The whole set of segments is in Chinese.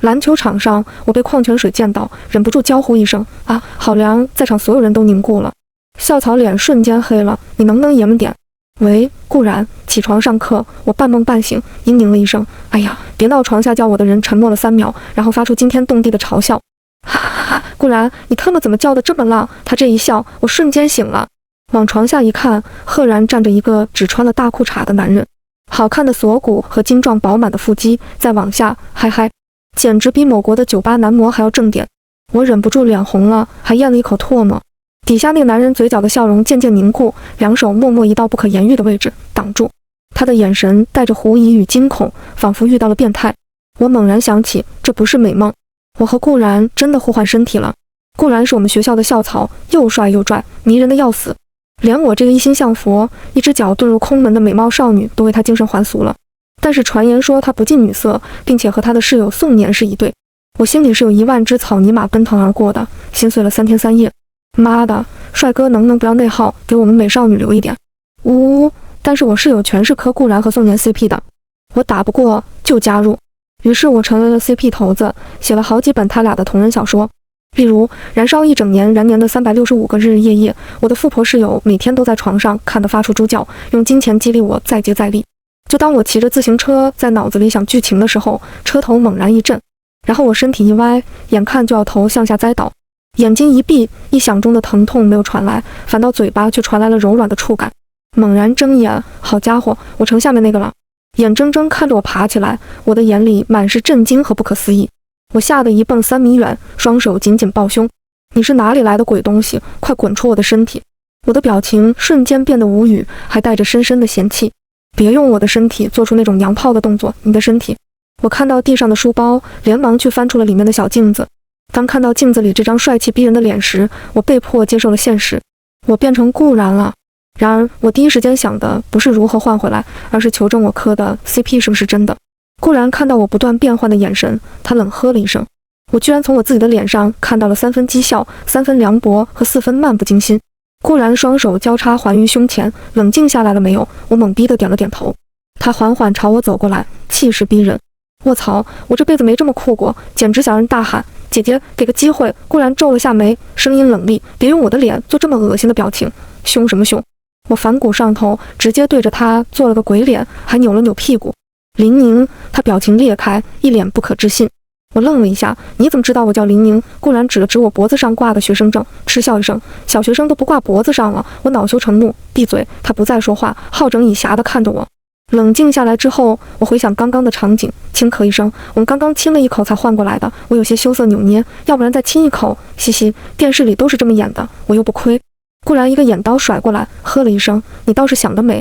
篮球场上，我被矿泉水溅到，忍不住娇呼一声：“啊，好凉！”在场所有人都凝固了。校草脸瞬间黑了：“你能不能爷们点？”喂，顾然，起床上课。我半梦半醒，嘤咛了一声：“哎呀，别闹！”床下叫我的人沉默了3秒，然后发出惊天动地的嘲笑：“哈哈哈！顾然，你他妈怎么叫得这么浪？”他这一笑，我瞬间醒了。往床下一看，赫然站着一个只穿了大裤衩的男人，好看的锁骨和精壮饱满的腹肌，再往下，嗨嗨，简直比某国的酒吧男模还要正点。我忍不住脸红了，还咽了一口唾沫。底下那个男人嘴角的笑容渐渐凝固，两手默默移到不可言喻的位置，挡住。他的眼神带着狐疑与惊恐，仿佛遇到了变态。我猛然想起，这不是美梦，我和顾然真的互换身体了。顾然是我们学校的校草，又帅又拽，迷人的要死。连我这个一心向佛、一只脚遁入空门的美貌少女都为他精神还俗了。但是传言说他不近女色，并且和他的室友宋年是一对。我心里是有10000只草泥马奔腾而过的，心碎了3天3夜。妈的，帅哥能不能不要内耗，给我们美少女留一点？呜呜！但是我室友全是磕顾然和宋年 CP 的，我打不过就加入。于是我成为了 CP 头子，写了好几本他俩的同人小说，例如《燃烧一整年燃年的365个日日夜夜》。我的富婆室友每天都在床上看得发出猪叫，用金钱激励我再接再厉。就当我骑着自行车在脑子里想剧情的时候，车头猛然一震，然后我身体一歪，眼看就要头向下栽倒。眼睛一闭，意想中的疼痛没有传来，反倒嘴巴却传来了柔软的触感。猛然睁眼，好家伙，我成下面那个了！眼睁睁看着我爬起来，我的眼里满是震惊和不可思议。我吓得一蹦3米远，双手紧紧抱胸。你是哪里来的鬼东西？快滚出我的身体！我的表情瞬间变得无语，还带着深深的嫌弃。别用我的身体做出那种娘炮的动作，你的身体！我看到地上的书包，连忙去翻出了里面的小镜子。当看到镜子里这张帅气逼人的脸时，我被迫接受了现实，我变成顾然了。然而我第一时间想的不是如何换回来，而是求证我磕的 CP 是不是真的。顾然看到我不断变换的眼神，他冷呵了一声。我居然从我自己的脸上看到了3分讥笑、3分凉薄和4分漫不经心。顾然双手交叉环于胸前，冷静下来了没有？我懵逼地点了点头。他缓缓朝我走过来，气势逼人。卧槽，我这辈子没这么酷过，简直想让人大喊姐姐给个机会！顾然皱了下眉，声音冷厉：别用我的脸做这么恶心的表情，凶什么凶？我反骨上头，直接对着他做了个鬼脸，还扭了扭屁股。林宁，他表情裂开，一脸不可置信。我愣了一下，你怎么知道我叫林宁？顾然指了指我脖子上挂的学生证，嗤笑一声：小学生都不挂脖子上了。我恼羞成怒，闭嘴！他不再说话，好整以暇地看着我。冷静下来之后，我回想刚刚的场景，轻咳一声：我们刚刚亲了一口才换过来的。我有些羞涩扭捏，要不然再亲一口，嘻嘻，电视里都是这么演的，我又不亏。顾然一个眼刀甩过来，呵了一声：你倒是想得美，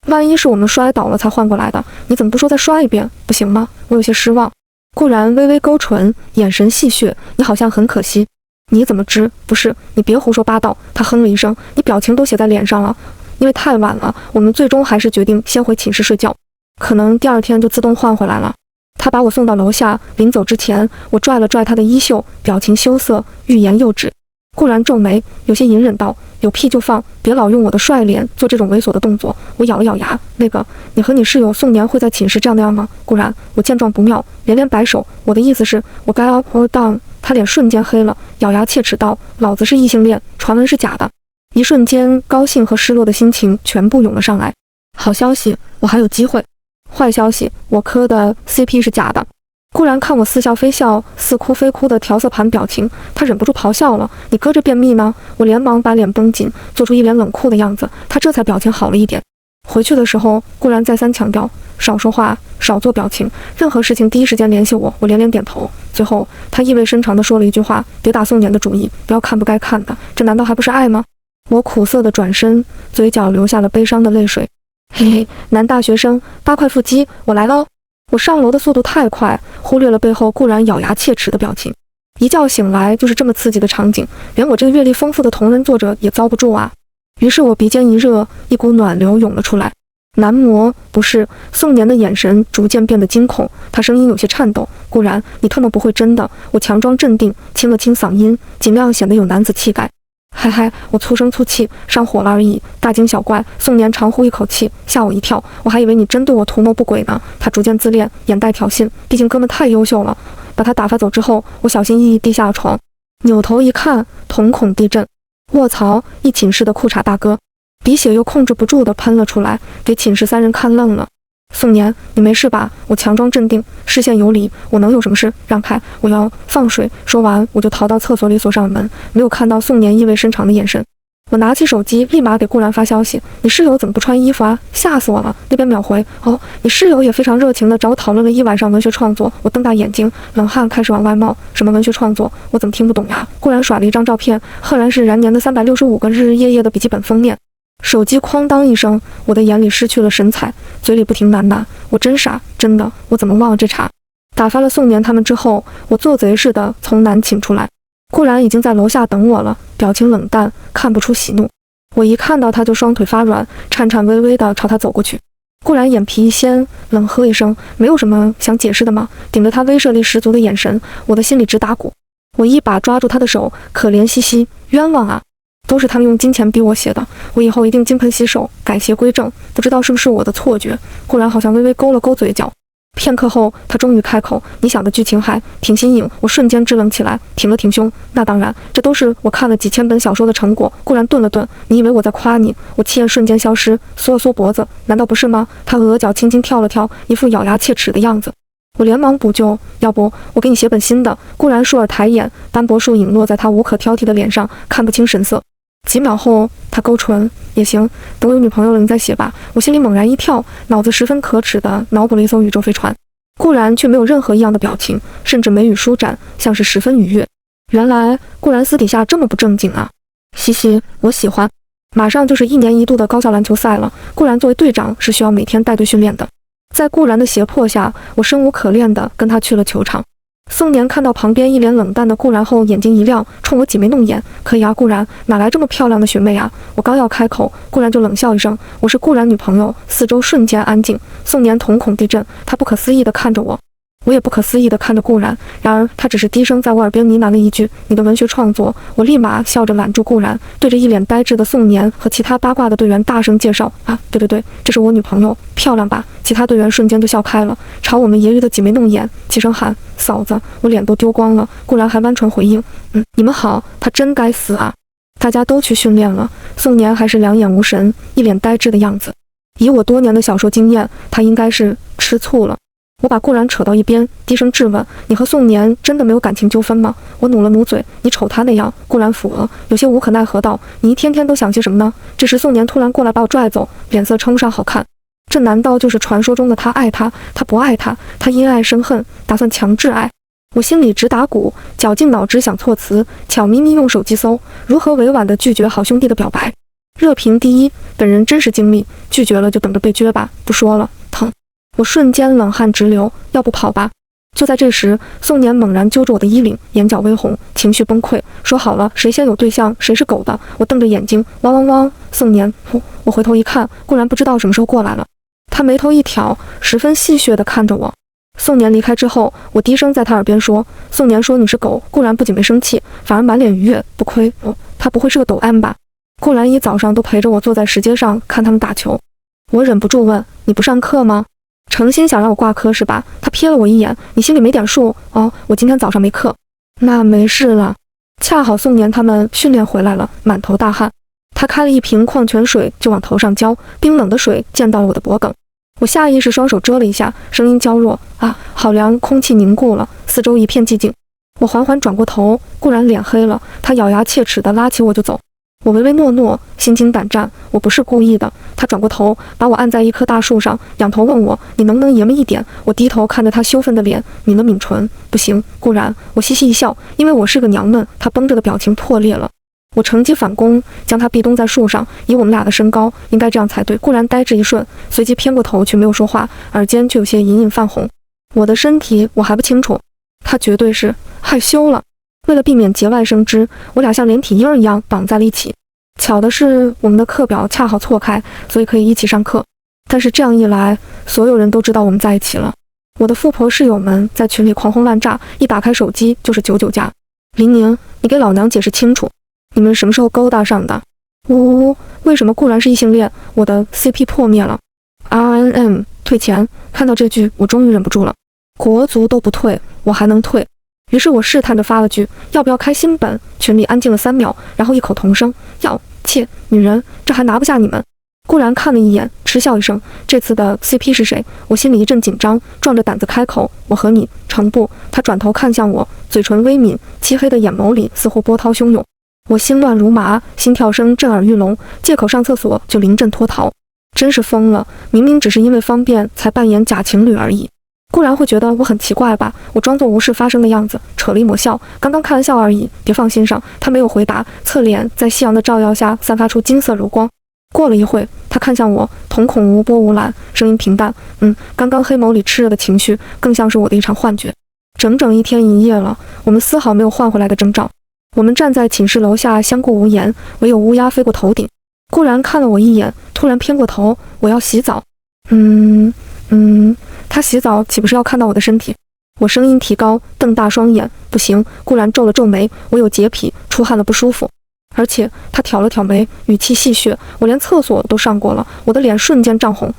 万一是我们摔倒了才换过来的，你怎么不说再刷一遍，不行吗？我有些失望。顾然微微勾唇，眼神戏谑：你好像很可惜。你怎么知？不是，你别胡说八道。他哼了一声：你表情都写在脸上了。因为太晚了，我们最终还是决定先回寝室睡觉，可能第2天就自动换回来了。他把我送到楼下，临走之前，我拽了拽他的衣袖，表情羞涩，欲言又止。顾然皱眉，有些隐忍道：有屁就放，别老用我的帅脸做这种猥琐的动作。我咬了咬牙，那个，你和你室友宋年会在寝室这样那样吗？顾然，我见状不妙，连连摆手，我的意思是，我该 up or down。他脸瞬间黑了，咬牙切齿道：老子是异性恋，传闻是假的。一瞬间，高兴和失落的心情全部涌了上来。好消息，我还有机会；坏消息，我磕的 CP 是假的。顾然看我似笑非笑、似哭非哭的调色盘表情，他忍不住咆哮了：你搁着便秘呢？我连忙把脸绷紧，做出一脸冷酷的样子，他这才表情好了一点。回去的时候，顾然再三强调：少说话，少做表情，任何事情第一时间联系我。我连连点头。最后，他意味深长地说了一句话：别打宋年的主意，不要看不该看的，这难道还不是爱吗？我苦涩地转身，嘴角流下了悲伤的泪水。嘿嘿，男大学生，8块腹肌，我来喽！我上楼的速度太快，忽略了背后顾然咬牙切齿的表情。一觉醒来就是这么刺激的场景，连我这个阅历丰富的同人作者也遭不住啊！于是我鼻尖一热，一股暖流涌了出来。男模，不是。宋年的眼神逐渐变得惊恐，他声音有些颤抖：顾然，你特么不会真的？我强装镇定，清了清嗓音，尽量显得有男子气概。嗨嗨，我粗声粗气，上火了而已，大惊小怪。宋年长呼一口气，吓我一跳，我还以为你真对我图谋不轨呢。他逐渐自恋，眼带挑衅，毕竟哥们太优秀了。把他打发走之后，我小心翼翼地下了床，扭头一看，瞳孔地震。卧槽！一寝室的裤衩大哥，鼻血又控制不住地喷了出来，给寝室3人看愣了。宋年，你没事吧？我强装镇定，视线游离，我能有什么事？让开！我要放水。说完，我就逃到厕所里锁上了门，没有看到宋年意味深长的眼神。我拿起手机，立马给顾然发消息：你室友怎么不穿衣服啊？吓死我了！那边秒回：哦，你室友也非常热情地找我讨论了一晚上文学创作。我瞪大眼睛，冷汗开始往外冒。什么文学创作？我怎么听不懂呀？顾然甩了一张照片，赫然是燃年的365个日日夜夜的笔记本封面。手机哐当一声，我的眼里失去了神采，嘴里不停喃喃：我真傻，真的，我怎么忘了这茬？打发了宋年他们之后，我做贼似的从南寝出来。顾然已经在楼下等我了，表情冷淡，看不出喜怒。我一看到他就双腿发软，颤颤巍巍地朝他走过去。顾然眼皮一掀，冷喝一声：没有什么想解释的吗？顶着他威慑力十足的眼神，我的心里直打鼓。我一把抓住他的手，可怜兮兮：冤枉啊！都是他们用金钱逼我写的，我以后一定金盆洗手，改邪归正。不知道是不是我的错觉，顾然好像微微勾了勾嘴角。片刻后，他终于开口：你想的剧情还挺新颖。我瞬间支棱起来，挺了挺胸：那当然，这都是我看了几千本小说的成果。顾然顿了顿：你以为我在夸你？我气焰瞬间消失，缩了缩脖子：难道不是吗？他额角轻轻跳了跳，一副咬牙切齿的样子。我连忙补救：要不我给你写本新的。顾然倏尔抬眼，斑驳树影落在他无可挑剔的脸上，看不清神色。几秒后，他勾唇：也行，等我有女朋友了你再写吧。我心里猛然一跳，脑子十分可耻地脑补了一艘宇宙飞船。顾然却没有任何异样的表情，甚至眉宇舒展，像是十分愉悦。原来顾然私底下这么不正经啊！嘻嘻，我喜欢。马上就是1年1度的高校篮球赛了，顾然作为队长是需要每天带队训练的。在顾然的胁迫下，我生无可恋地跟他去了球场。宋年看到旁边一脸冷淡的顾然后，眼睛一亮，冲我挤眉弄眼：可以啊，顾然，哪来这么漂亮的学妹啊？我刚要开口，顾然就冷笑一声：我是顾然女朋友。四周瞬间安静，宋年瞳孔地震，他不可思议地看着我，我也不可思议地看着顾然。然而他只是低声在我耳边呢喃了一句：你的文学创作。我立马笑着揽住顾然，对着一脸呆滞的宋年和其他八卦的队员大声介绍：啊，对，这是我女朋友，漂亮吧？其他队员瞬间都笑开了，朝我们揶揄的挤眉弄眼，齐声喊：嫂子！我脸都丢光了。顾然还弯唇回应：你们好。他真该死啊！大家都去训练了，宋年还是两眼无神，一脸呆滞的样子。以我多年的小说经验，他应该是吃醋了。我把顾然扯到一边，低声质问：你和宋年真的没有感情纠纷吗？我努了努嘴：你瞅他那样。顾然附和，有些无可奈何道：你一天天都想些什么呢？这时宋年突然过来把我拽走，脸色称不上好看。这难道就是传说中的他爱他，他不爱他，他因爱生恨，打算强制爱？我心里直打鼓，绞尽脑汁想措辞，巧咪咪用手机搜如何委婉地拒绝好兄弟的表白。热评第一，本人真实经历，拒绝了就等着被撅吧，不说了，疼。我瞬间冷汗直流，要不跑吧？就在这时，宋年猛然揪着我的衣领，眼角微红，情绪崩溃。说好了，谁先有对象谁是狗的。我瞪着眼睛，汪汪汪！宋年，我回头一看，顾然不知道什么时候过来了。他眉头一挑，十分戏谑地看着我。宋年离开之后，我低声在他耳边说：宋年说你是狗。顾然不仅没生气，反而满脸愉悦。不亏他不会是个抖 M 吧？顾然一早上都陪着我坐在石阶上看他们打球。我忍不住问：你不上课吗？诚心想让我挂科是吧？他瞥了我一眼：你心里没点数？哦，我今天早上没课。那没事了。恰好宋年他们训练回来了，满头大汗。他开了一瓶矿泉水就往头上浇，冰冷的水溅到了我的脖颈。我下意识双手遮了一下，声音娇弱：啊，好凉！空气凝固了，四周一片寂静。我缓缓转过头，顾然脸黑了，他咬牙切齿地拉起我就走。我唯唯诺诺，心惊胆战，我不是故意的。他转过头，把我按在一棵大树上，仰头问我：你能不能爷们一点？我低头看着他羞愤的脸，抿了抿唇：不行。顾然，我嘻嘻一笑，因为我是个娘们。他绷着的表情破裂了。我乘机反攻，将他壁咚在树上，以我们俩的身高，应该这样才对。顾然呆滞一瞬，随即偏过头却没有说话，耳尖却有些隐隐泛红。我的身体我还不清楚，他绝对是害羞了。为了避免节外生枝，我俩像连体婴一样绑在了一起。巧的是，我们的课表恰好错开，所以可以一起上课。但是这样一来，所有人都知道我们在一起了。我的富婆室友们在群里狂轰滥炸，一打开手机就是99加。林宁，你给老娘解释清楚，你们什么时候勾搭上的？呜，为什么顾然是异性恋？我的 CP 破灭了。RNM 退钱。看到这句，我终于忍不住了。国足都不退，我还能退。于是我试探着发了句要不要开新本，群里安静了3秒，然后异口同声要，切，女人，这还拿不下你们。顾然看了一眼，嗤笑一声，这次的 CP 是谁？我心里一阵紧张，壮着胆子开口，我和你，程不。他转头看向我，嘴唇微抿，漆黑的眼眸里似乎波涛汹涌。我心乱如麻，心跳声震耳欲聋，借口上厕所就临阵脱逃。真是疯了，明明只是因为方便才扮演假情侣而已。固然会觉得我很奇怪吧，我装作无事发生的样子，扯了一抹笑，刚刚开玩笑而已，别放心上。他没有回答，侧脸在夕阳的照耀下散发出金色柔光。过了一会，他看向我，瞳孔无波无澜，声音平淡，刚刚黑眸里炽热的情绪更像是我的一场幻觉。整整1天1夜了，我们丝毫没有换回来的征兆。我们站在寝室楼下相顾无言，唯有乌鸦飞过头顶。固然看了我一眼，突然偏过头，我要洗澡。他洗澡岂不是要看到我的身体？我声音提高，瞪大双眼，不行。固然皱了皱眉，我有洁癖，出汗了不舒服。而且他挑了挑眉，语气戏谑，我连厕所都上过了。我的脸瞬间涨红。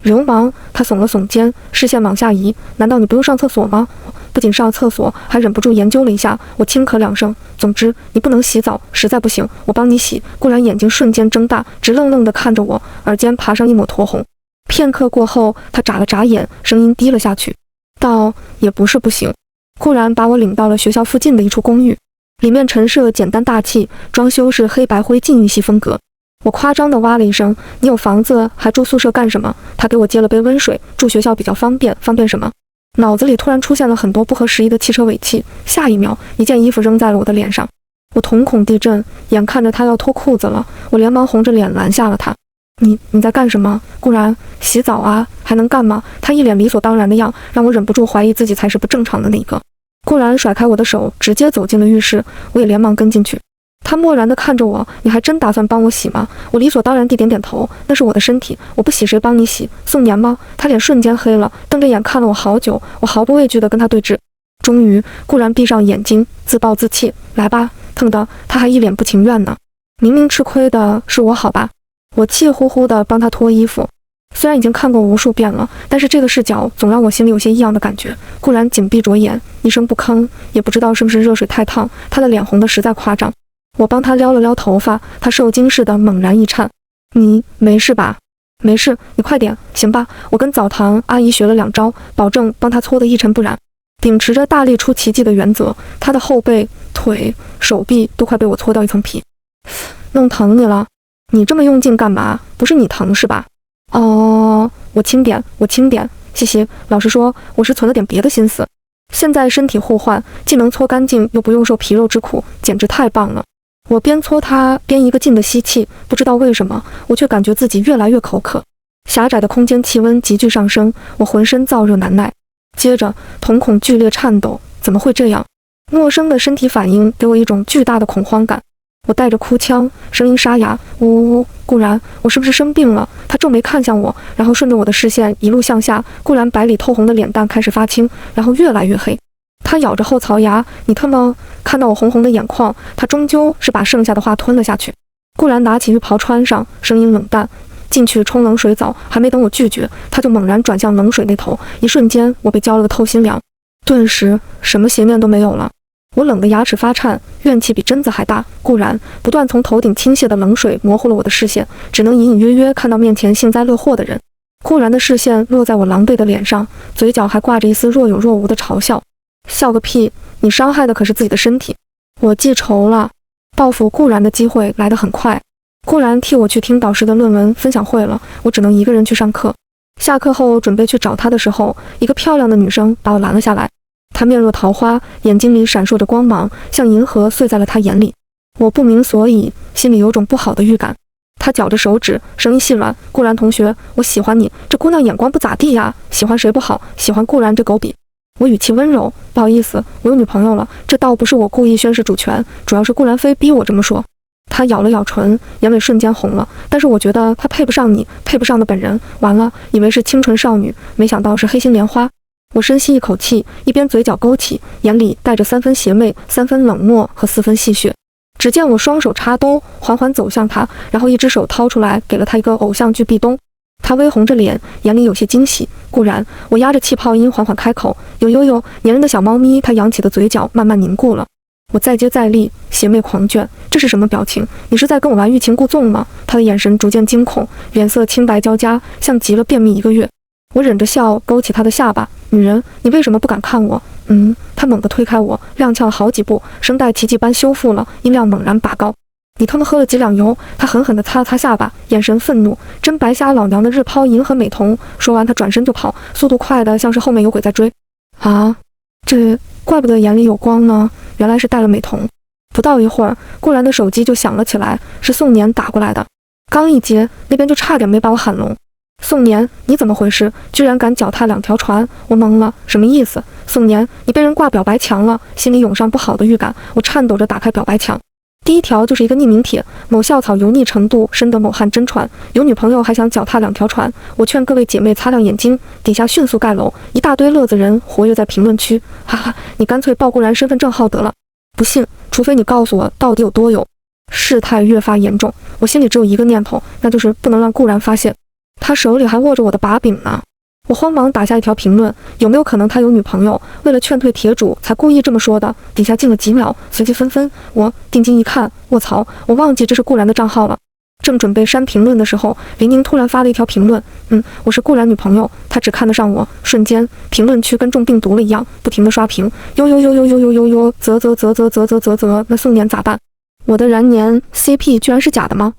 流氓！他耸了耸肩，视线往下移，难道你不用上厕所吗？不仅上厕所，还忍不住研究了一下。我轻咳2声，总之你不能洗澡，实在不行我帮你洗。固然眼睛瞬间睁大，直愣愣地看着我，耳间爬上一抹酡红。片刻过后，他眨了眨眼，声音低了下去，道：也不是不行。固然把我领到了学校附近的一处公寓，里面陈设简单大气，装修是黑白灰禁欲系风格。我夸张地哇了一声，你有房子还住宿舍干什么？他给我接了杯温水，住学校比较方便，方便什么？脑子里突然出现了很多不合时宜的汽车尾气，下一秒一件衣服扔在了我的脸上，我瞳孔地震，眼看着他要脱裤子了，我连忙红着脸拦下了他。你在干什么？固然洗澡啊，还能干嘛？他一脸理所当然的样，让我忍不住怀疑自己才是不正常的那个。固然甩开我的手，直接走进了浴室，我也连忙跟进去。他漠然地看着我，你还真打算帮我洗吗？我理所当然地点点头，那是我的身体，我不洗谁帮你洗？送年吗？他脸瞬间黑了，瞪着眼看了我好久，我毫不畏惧地跟他对峙。终于，固然闭上眼睛，自暴自弃，来吧，疼的他还一脸不情愿呢。明明吃亏的是我好吧？我气呼呼地帮他脱衣服，虽然已经看过无数遍了，但是这个视角总让我心里有些异样的感觉。固然紧闭着眼，一声不吭，也不知道是不是热水太烫，他的脸红得实在夸张。我帮他撩了撩头发，他受惊似的猛然一颤。你没事吧？没事，你快点，行吧？我跟澡堂阿姨学了2招，保证帮他搓得一尘不染。秉持着大力出奇迹的原则，他的后背、腿、手臂都快被我搓掉一层皮。弄疼你了？你这么用劲干嘛？不是你疼是吧？哦，我轻点，谢谢。老实说，我是存了点别的心思。现在身体互换，既能搓干净，又不用受皮肉之苦，简直太棒了。我边搓它边一个劲地吸气，不知道为什么，我却感觉自己越来越口渴。狭窄的空间气温急剧上升，我浑身燥热难耐，接着瞳孔剧烈颤抖。怎么会这样？陌生的身体反应给我一种巨大的恐慌感。我带着哭腔，声音沙哑，呜呜。固然，我是不是生病了？他皱眉看向我，然后顺着我的视线一路向下。固然白里透红的脸蛋开始发青，然后越来越黑。他咬着后槽牙，你特么？看到我红红的眼眶，他终究是把剩下的话吞了下去。固然拿起浴袍穿上，声音冷淡，进去冲冷水澡。还没等我拒绝，他就猛然转向冷水那头，一瞬间我被浇了个透心凉，顿时什么邪念都没有了。我冷得牙齿发颤，怨气比榛子还大。固然不断从头顶倾泻的冷水模糊了我的视线，只能隐隐约约看到面前幸灾乐祸的人。固然的视线落在我狼狈的脸上，嘴角还挂着一丝若有若无的嘲笑。笑个屁，你伤害的可是自己的身体。我记仇了。报复固然的机会来得很快，固然替我去听导师的论文分享会了，我只能一个人去上课。下课后准备去找他的时候，一个漂亮的女生把我拦了下来。她面若桃花，眼睛里闪烁着光芒，像银河碎在了她眼里。我不明所以，心里有种不好的预感。她绞着手指，声音细软，固然同学，我喜欢你。这姑娘眼光不咋地呀，喜欢谁不好，喜欢固然这狗比。我语气温柔，不好意思，我有女朋友了。这倒不是我故意宣示主权，主要是顾然非逼我这么说。她咬了咬唇，眼尾瞬间红了。但是我觉得她配不上你，配不上的本人。完了，以为是清纯少女，没想到是黑心莲花。我深吸一口气，一边嘴角勾起，眼里带着3分邪魅、3分冷漠和4分戏谑。只见我双手插兜，缓缓走向他，然后一只手掏出来，给了他一个偶像剧壁咚。他微红着脸，眼里有些惊喜。顾然，我压着气泡音缓缓开口，有，粘人的小猫咪，他扬起的嘴角慢慢凝固了。我再接再厉，邪魅狂狷，这是什么表情？你是在跟我玩欲擒故纵吗？他的眼神逐渐惊恐，脸色青白交加，像极了便秘1个月。我忍着笑，勾起他的下巴。女人，你为什么不敢看我？他猛地推开我，踉跄好几步，声带奇迹般修复了，音量猛然拔高。你他妈喝了几两油？他狠狠地擦了擦下巴，眼神愤怒。真白瞎老娘的日抛银河美瞳！说完，他转身就跑，速度快的像是后面有鬼在追。啊，这怪不得眼里有光呢，原来是戴了美瞳。不到一会儿，顾然的手机就响了起来，是宋年打过来的。刚一接，那边就差点没把我喊聋。宋年，你怎么回事？居然敢脚踏2条船！我懵了，什么意思？宋年，你被人挂表白墙了！心里涌上不好的预感，我颤抖着打开表白墙。第一条就是一个匿名帖，某校草油腻程度深得某汉真传，有女朋友还想脚踏2条船，我劝各位姐妹擦亮眼睛。底下迅速盖楼，一大堆乐子人活跃在评论区，哈哈，你干脆报顾然身份证号得了。不信，除非你告诉我到底有多油。事态越发严重，我心里只有一个念头，那就是不能让顾然发现，他手里还握着我的把柄呢。我慌忙打下一条评论，有没有可能他有女朋友，为了劝退帖主才故意这么说的？底下静了几秒，随即纷纷。我定睛一看，卧槽，我忘记这是顾然的账号了。正准备删评论的时候，林宁突然发了一条评论，我是顾然女朋友，她只看得上我。瞬间，评论区跟中病毒了一样，不停的刷屏，呦，啧，那宋年咋办？我的燃年 CP 居然是假的吗？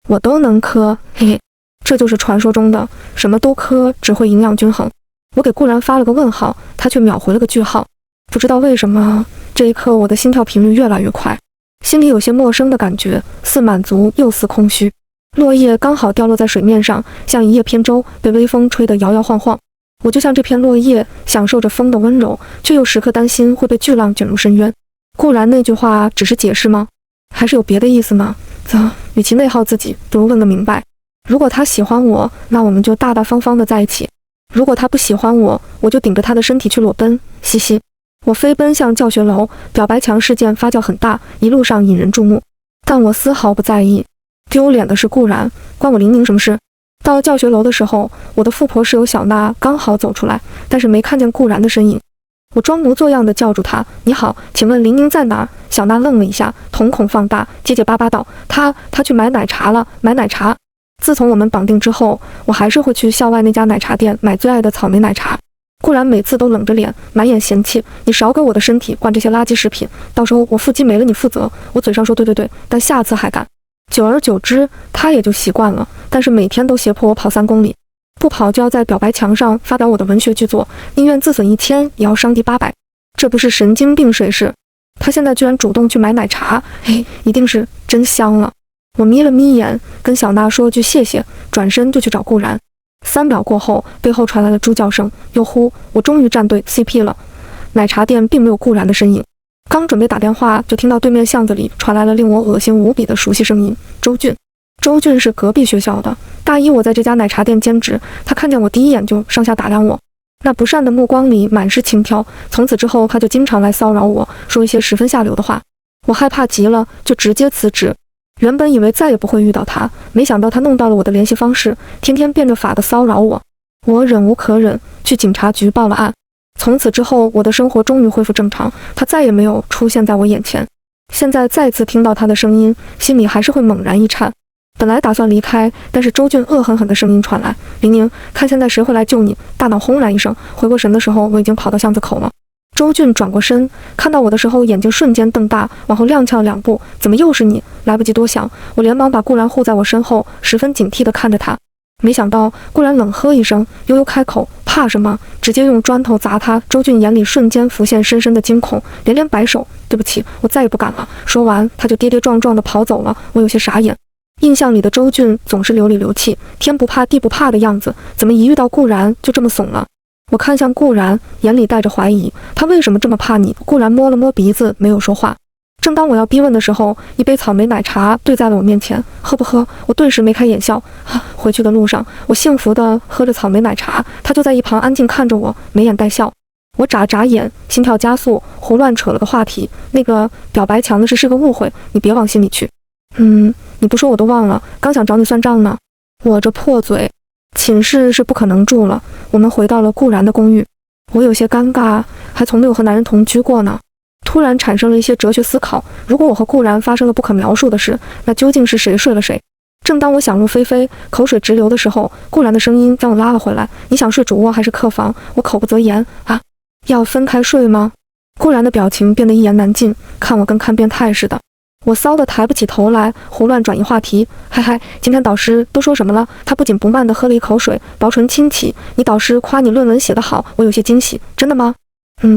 我都能磕，嘿嘿。这就是传说中的什么都磕，只会营养均衡。我给顾然发了个问号，他却秒回了个句号。不知道为什么，这一刻我的心跳频率越来越快，心里有些陌生的感觉，似满足又似空虚。落叶刚好掉落在水面上，像一叶扁舟，被微风吹得摇摇晃晃。我就像这片落叶，享受着风的温柔，却又时刻担心会被巨浪卷入深渊。顾然那句话只是解释吗？还是有别的意思呢？与其内耗自己，不如问个明白。如果他喜欢我，那我们就大大方方的在一起；如果他不喜欢我，我就顶着他的身体去裸奔。嘻嘻，我飞奔向教学楼，表白墙事件发酵很大，一路上引人注目，但我丝毫不在意。丢脸的是顾然，关我林宁什么事？到教学楼的时候，我的富婆室友小娜刚好走出来，但是没看见顾然的身影。我装模作样的叫住她：“你好，请问林宁在哪儿？”小娜愣了一下，瞳孔放大，结结巴巴道：“她去买奶茶了，买奶茶。”自从我们绑定之后，我还是会去校外那家奶茶店买最爱的草莓奶茶。顾然每次都冷着脸，满眼嫌弃：“你少给我的身体灌这些垃圾食品，到时候我腹肌没了你负责。”我嘴上说对，但下次还敢。久而久之，他也就习惯了，但是每天都胁迫我跑3公里，不跑就要在表白墙上发表我的文学巨作，宁愿自损1000也要伤敌800，这不是神经病水是？他现在居然主动去买奶茶，一定是真香了。我眯了眯眼，跟小娜说句谢谢，转身就去找顾然。3秒过后，背后传来了猪叫声，哟呼，我终于站对 CP 了。奶茶店并没有顾然的身影，刚准备打电话，就听到对面巷子里传来了令我恶心无比的熟悉声音：周俊。周俊是隔壁学校的，大一我在这家奶茶店兼职，他看见我第一眼就上下打量我，那不善的目光里满是轻佻。从此之后，他就经常来骚扰我，说一些十分下流的话。我害怕极了，就直接辞职。原本以为再也不会遇到他，没想到他弄到了我的联系方式，天天变着法的骚扰我。我忍无可忍，去警察局报了案。从此之后，我的生活终于恢复正常，他再也没有出现在我眼前。现在再次听到他的声音，心里还是会猛然一颤。本来打算离开，但是周俊恶狠狠的声音传来：“林宁，看现在谁会来救你！”大脑轰然一声，回过神的时候，我已经跑到巷子口了。周俊转过身，看到我的时候，眼睛瞬间瞪大，往后踉跄2步。怎么又是你？来不及多想，我连忙把顾然护在我身后，十分警惕地看着他。没想到顾然冷呵一声，悠悠开口：“怕什么？”直接用砖头砸他。周俊眼里瞬间浮现深深的惊恐，连连摆手：“对不起，我再也不敢了。”说完，他就跌跌撞撞地跑走了。我有些傻眼。印象里的周俊总是流里流气，天不怕地不怕的样子，怎么一遇到顾然就这么怂了？我看向顾然，眼里带着怀疑，他为什么这么怕你？顾然摸了摸鼻子，没有说话。正当我要逼问的时候，一杯草莓奶茶兑在了我面前，喝不喝？我顿时眉开眼笑。回去的路上，我幸福地喝着草莓奶茶，他就在一旁安静看着我，眉眼带笑。我眨眨眼，心跳加速，胡乱扯了个话题：“那个表白墙的事是个误会，你别往心里去。”你不说我都忘了，刚想找你算账呢。我这破嘴。寝室是不可能住了，我们回到了顾然的公寓。我有些尴尬，还从没有和男人同居过呢。突然产生了一些哲学思考，如果我和顾然发生了不可描述的事，那究竟是谁睡了谁？正当我想入非非，口水直流的时候，顾然的声音将我拉了回来。你想睡主卧还是客房？我口不择言。啊，要分开睡吗？顾然的表情变得一言难尽，看我跟看变态似的。我骚得抬不起头来，胡乱转移话题。嗨嗨，今天导师都说什么了？他不紧不慢地喝了一口水，薄唇轻启。你导师夸你论文写得好，我有些惊喜。真的吗？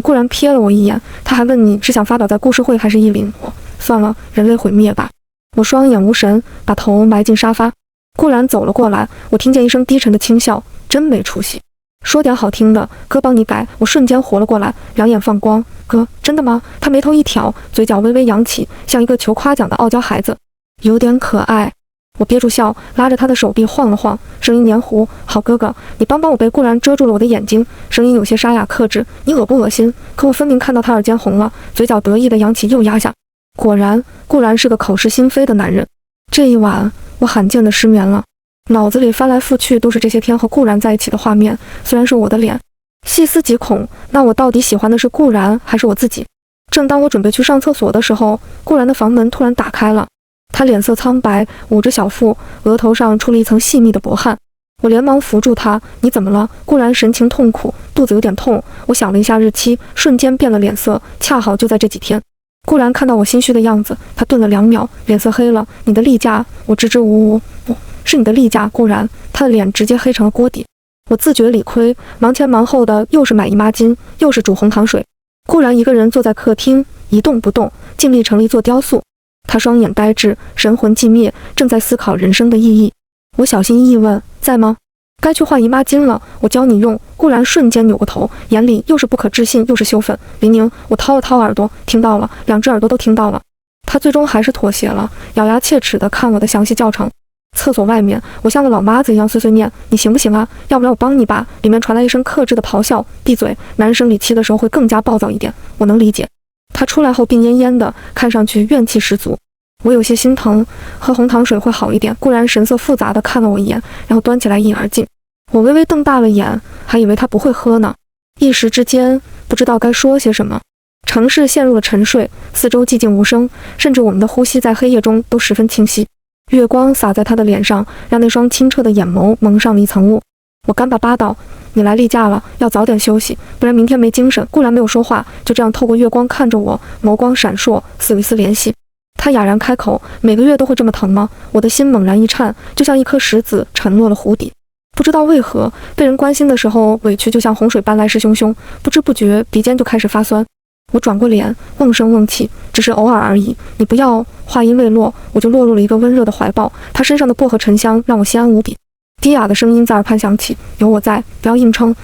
顾然瞥了我一眼，他还问你是想发表在故事会还是意林？算了，人类毁灭吧。我双眼无神，把头埋进沙发。顾然走了过来，我听见一声低沉的轻笑，真没出息。说点好听的，哥帮你改。我瞬间活了过来，两眼放光。哥，真的吗？他眉头一挑，嘴角微微扬起，像一个求夸奖的傲娇孩子，有点可爱。我憋住笑，拉着他的手臂晃了晃，声音黏糊。好哥哥，你帮我被顾然遮住了我的眼睛，声音有些沙哑克制。你恶不恶心？可我分明看到他耳尖红了，嘴角得意的扬起又压下。果然，顾然是个口是心非的男人。这一晚，我罕见的失眠了，脑子里翻来覆去都是这些天和顾然在一起的画面，虽然是我的脸。细思极恐，那我到底喜欢的是顾然还是我自己？正当我准备去上厕所的时候，顾然的房门突然打开了。他脸色苍白，捂着小腹，额头上出了一层细密的薄汗。我连忙扶住他，你怎么了？顾然神情痛苦，肚子有点痛。我想了一下日期，瞬间变了脸色，恰好就在这几天。顾然看到我心虚的样子，他顿了2秒，脸色黑了。你的例假？我支支吾吾。不是你的例假，顾然。他的脸直接黑成了锅底。我自觉理亏，忙前忙后的，又是买姨妈巾，又是煮红糖水。顾然一个人坐在客厅，一动不动，静立成了一座雕塑。他双眼呆滞，神魂寂灭，正在思考人生的意义。我小心翼翼问：在吗？该去换姨妈巾了，我教你用。顾然瞬间扭过头，眼里又是不可置信，又是羞愤。林宁，我掏了掏耳朵，听到了，2只耳朵都听到了。他最终还是妥协了，咬牙切齿地看我的详细教程。厕所外面，我像个老妈子一样碎碎念：你行不行啊？要不然我帮你吧。里面传来一声克制的咆哮：闭嘴！男人生理期的时候会更加暴躁一点，我能理解。他出来后病恹恹的，看上去怨气十足。我有些心疼，喝红糖水会好一点。顾然神色复杂的看了我一眼，然后端起来一饮而尽。我微微瞪大了眼，还以为他不会喝呢。一时之间不知道该说些什么。城市陷入了沉睡，四周寂静无声，甚至我们的呼吸在黑夜中都十分清晰。月光洒在他的脸上，让那双清澈的眼眸蒙上了一层雾。我干巴巴道：你来例假了，要早点休息，不然明天没精神。顾然没有说话，就这样透过月光看着我，眸光闪烁，似有一丝怜惜。他哑然开口：每个月都会这么疼吗？我的心猛然一颤，就像一颗石子沉落了湖底。不知道为何，被人关心的时候，委屈就像洪水般来势汹汹，不知不觉鼻尖就开始发酸。我转过脸，瓮声瓮气，只是偶尔而已。你不要。话音未落，我就落入了一个温热的怀抱。他身上的薄荷沉香让我心安无比。低哑的声音在耳畔响起：有我在，不要硬撑。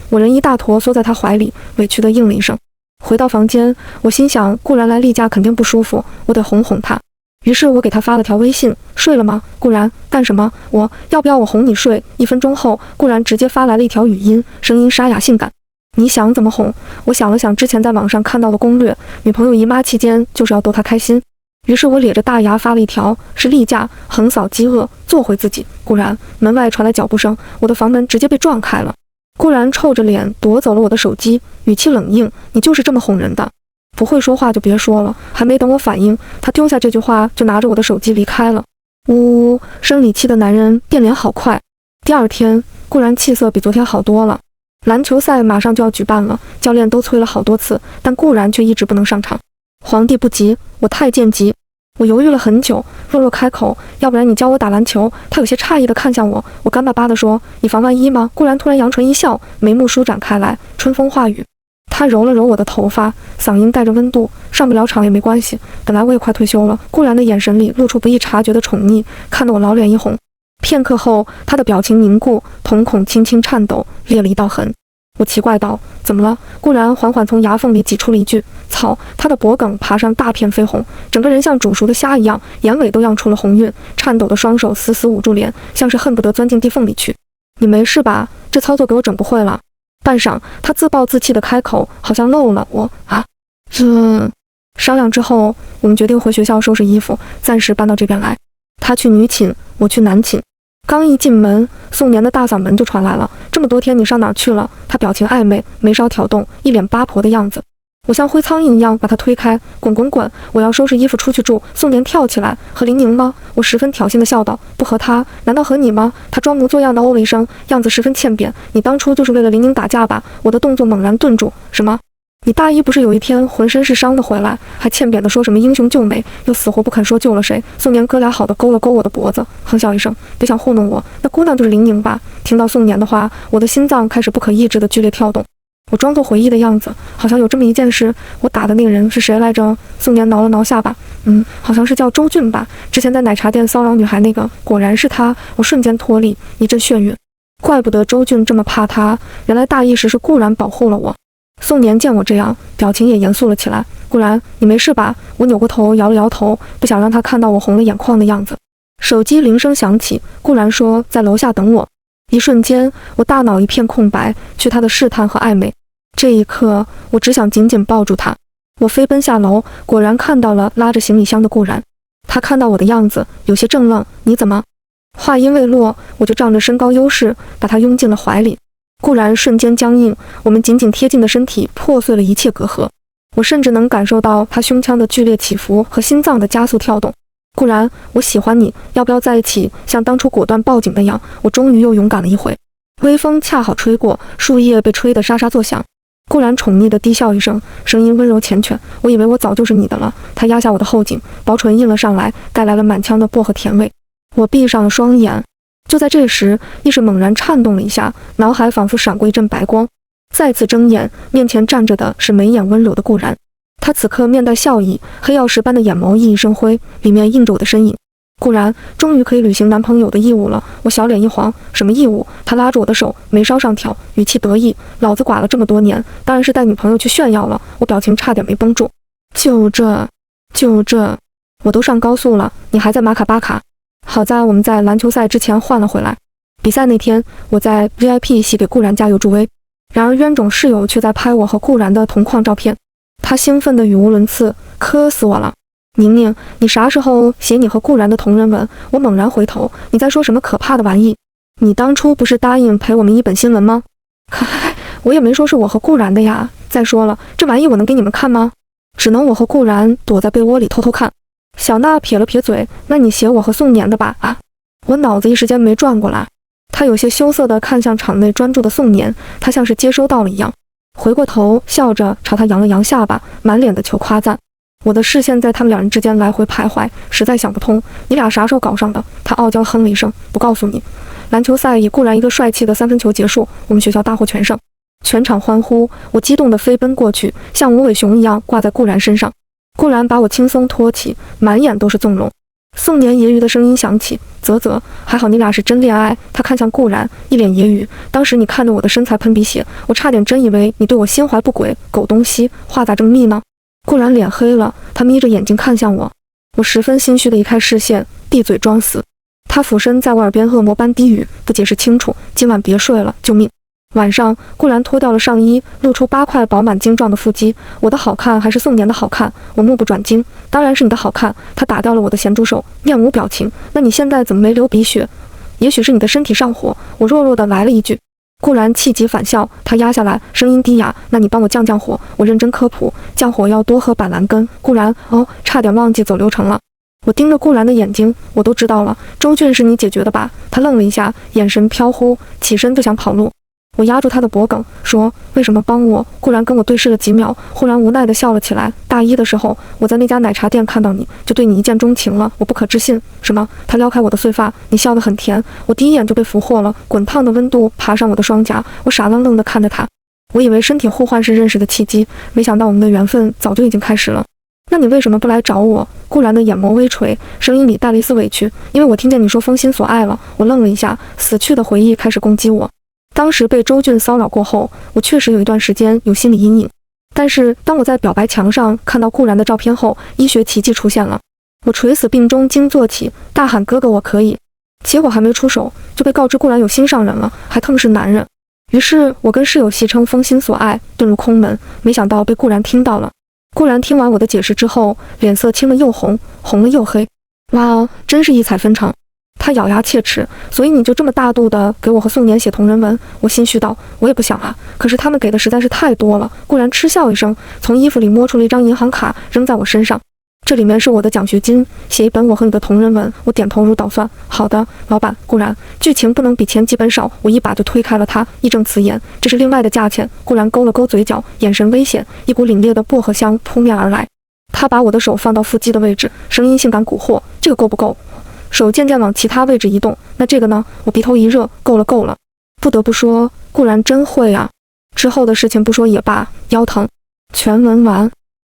我人一大坨缩在他怀里，委屈地应了一声。回到房间，我心想，顾然来例假肯定不舒服，我得哄哄他。于是我给他发了条微信：睡了吗？顾然，干什么？要不要我哄你睡？1分钟后，顾然直接发来了一条语音，声音沙哑性感。你想怎么哄？我想了想之前在网上看到的攻略，女朋友姨妈期间就是要逗她开心。于是我咧着大牙发了一条：是例假，横扫饥饿，做回自己。顾然，门外传来脚步声，我的房门直接被撞开了。顾然臭着脸夺走了我的手机，语气冷硬：你就是这么哄人的？不会说话就别说了。还没等我反应，他丢下这句话就拿着我的手机离开了。呜呜，生理期的男人变脸好快。第二天，顾然气色比昨天好多了。篮球赛马上就要举办了，教练都催了好多次，但顾然却一直不能上场。皇帝不急，我太监急。我犹豫了很久，弱弱开口：要不然你教我打篮球。他有些诧异地看向我，我干巴巴地说：以防万一吗？顾然突然扬唇一笑，眉目舒展开来，春风化雨。他揉了揉我的头发，嗓音带着温度：上不了场也没关系，本来我也快退休了。顾然的眼神里露出不易察觉的宠溺，看得我老脸一红。片刻后，他的表情凝固，瞳孔轻轻颤抖，裂了一道痕。我奇怪道：怎么了？顾然缓缓从牙缝里挤出了一句：操！他的脖梗爬上大片绯红，整个人像煮熟的虾一样，眼尾都漾出了红晕，颤抖的双手死死捂住脸，像是恨不得钻进地缝里去。你没事吧？这操作给我整不会了。半晌，他自暴自弃地开口，好像漏了我啊。商量之后，我们决定回学校收拾衣服，暂时搬到这边来。他去女寝，我去男寝。刚一进门，宋年的大嗓门就传来了：“这么多天你上哪儿去了？”他表情暧昧，眉梢挑动，一脸八婆的样子。我像灰苍蝇一样把他推开，滚滚滚！我要收拾衣服出去住。宋年跳起来：“和林宁吗？”我十分挑衅地笑道：“不和他，难道和你吗？”他装模作样地哦了一声，样子十分欠扁：“你当初就是为了林宁打架吧？”我的动作猛然顿住：“什么？你大姨不是有一天浑身是伤的回来，还欠扁地说什么英雄救美，又死活不肯说救了谁？”宋年哥俩好的勾了勾我的脖子，哼笑一声：“别想糊弄我，那姑娘就是林宁吧？”听到宋年的话，我的心脏开始不可抑制的剧烈跳动。我装作回忆的样子，好像有这么一件事。我打的那个人是谁来着？宋年挠了挠下巴，好像是叫周俊吧，之前在奶茶店骚扰女孩那个，果然是他。我瞬间脱力，一阵眩晕。怪不得周俊这么怕他，原来大意时是顾然保护了我。宋年见我这样，表情也严肃了起来。顾然，你没事吧？我扭过头摇了摇头，不想让他看到我红了眼眶的样子。手机铃声响起，顾然说在楼下等我。一瞬间，我大脑一片空白，去他的试探和暧昧。这一刻，我只想紧紧抱住他。我飞奔下楼，果然看到了拉着行李箱的顾然。他看到我的样子，有些怔愣：“你怎么？”话音未落，我就仗着身高优势，把他拥进了怀里。顾然瞬间僵硬，我们紧紧贴近的身体破碎了一切隔阂。我甚至能感受到他胸腔的剧烈起伏和心脏的加速跳动。顾然，我喜欢你，要不要在一起？像当初果断报警那样，我终于又勇敢了一回。微风恰好吹过，树叶被吹得沙沙作响。顾然宠溺地低笑一声，声音温柔缱绻：“我以为我早就是你的了。”他压下我的后颈，薄唇印了上来，带来了满腔的薄荷甜味。我闭上了双眼。就在这时，意识猛然颤动了一下，脑海仿佛闪过一阵白光。再次睁眼，面前站着的是眉眼温柔的顾然。他此刻面带笑意，黑曜石般的眼眸熠熠生辉，里面映着我的身影。顾然，终于可以履行男朋友的义务了。我小脸一黄：“什么义务？”他拉住我的手，眉梢上挑，语气得意：“老子寡了这么多年，当然是带女朋友去炫耀了。”我表情差点没绷住。就这，我都上高速了，你还在马卡巴卡。好在我们在篮球赛之前换了回来。比赛那天，我在 VIP 席给顾然加油助威，然而冤种室友却在拍我和顾然的同框照片。他兴奋得语无伦次：“磕死我了！宁宁，你啥时候写你和顾然的同人文？”我猛然回头：“你在说什么可怕的玩意？你当初不是答应陪我们一本新闻吗？”嗨，我也没说是我和顾然的呀。再说了，这玩意我能给你们看吗？只能我和顾然躲在被窝里偷偷看。小娜撇了撇嘴：“那你写我和宋年的吧？”啊！我脑子一时间没转过来。他有些羞涩地看向场内专注的宋年，他像是接收到了一样，回过头笑着朝他扬了扬下巴，满脸的求夸赞。我的视线在他们两人之间来回徘徊，实在想不通，你俩啥时候搞上的？他傲娇哼了一声：“不告诉你。”篮球赛以顾然一个帅气的3分球结束，我们学校大获全胜，全场欢呼。我激动地飞奔过去，像无尾熊一样挂在顾然身上。顾然把我轻松托起，满眼都是纵容。宋年揶揄的声音响起：“啧，还好你俩是真恋爱。”他看向顾然，一脸揶揄：“当时你看着我的身材喷鼻血，我差点真以为你对我心怀不轨。狗东西，话咋这么密呢？”顾然脸黑了，他眯着眼睛看向我。我十分心虚地移开视线，闭嘴装死。他俯身在我耳边恶魔般低语：“不解释清楚，今晚别睡了，救命！”晚上，顾然脱掉了上衣，露出8块饱满精壮的腹肌。我的好看还是宋年的好看？我目不转睛。当然是你的好看。他打掉了我的咸猪手，面无表情。那你现在怎么没流鼻血？也许是你的身体上火。我弱弱地来了一句。顾然气急反笑，他压下来，声音低哑：“那你帮我降降火。”我认真科普：降火要多喝板蓝根。顾然：“哦，差点忘记走流程了。”我盯着顾然的眼睛：“我都知道了，周俊是你解决的吧？”他愣了一下，眼神飘忽，起身就想跑路。我压住他的脖颈，说：“为什么帮我？”顾然跟我对视了几秒，忽然无奈地笑了起来。大一的时候，我在那家奶茶店看到你，就对你一见钟情了。我不可置信。什么？他撩开我的碎发，你笑得很甜。我第一眼就被俘获了，滚烫的温度爬上我的双颊，我傻愣愣地看着他。我以为身体互换是认识的契机，没想到我们的缘分早就已经开始了。那你为什么不来找我？顾然的眼眸微垂，声音里带了一丝委屈。因为我听见你说封心所爱了。我愣了一下，死去的回忆开始攻击我。当时被周俊骚扰过后，我确实有一段时间有心理阴影。但是当我在表白墙上看到顾然的照片后，医学奇迹出现了。我垂死病中惊坐起，大喊：“哥哥，我可以！”结果还没出手，就被告知顾然有心上人了，还特是男人。于是我跟室友戏称封心所爱，遁入空门。没想到被顾然听到了。顾然听完我的解释之后，脸色青了又红，红了又黑。哇哦，真是异彩纷呈。他咬牙切齿，所以你就这么大度的给我和宋年写同人文？我心虚道，我也不想啊，可是他们给的实在是太多了。顾然嗤笑一声，从衣服里摸出了一张银行卡，扔在我身上。这里面是我的奖学金，写一本我和你的同人文。我点头如捣蒜。好的，老板。顾然，剧情不能比前几本少。我一把就推开了他，义正辞严，这是另外的价钱。顾然勾了勾嘴角，眼神危险，一股凛冽的薄荷香扑面而来。他把我的手放到腹肌的位置，声音性感蛊惑，这个够不够？手渐渐往其他位置移动。那这个呢？我鼻头一热，够了够了。不得不说，顾然真会啊。之后的事情不说也罢，腰疼。全文完。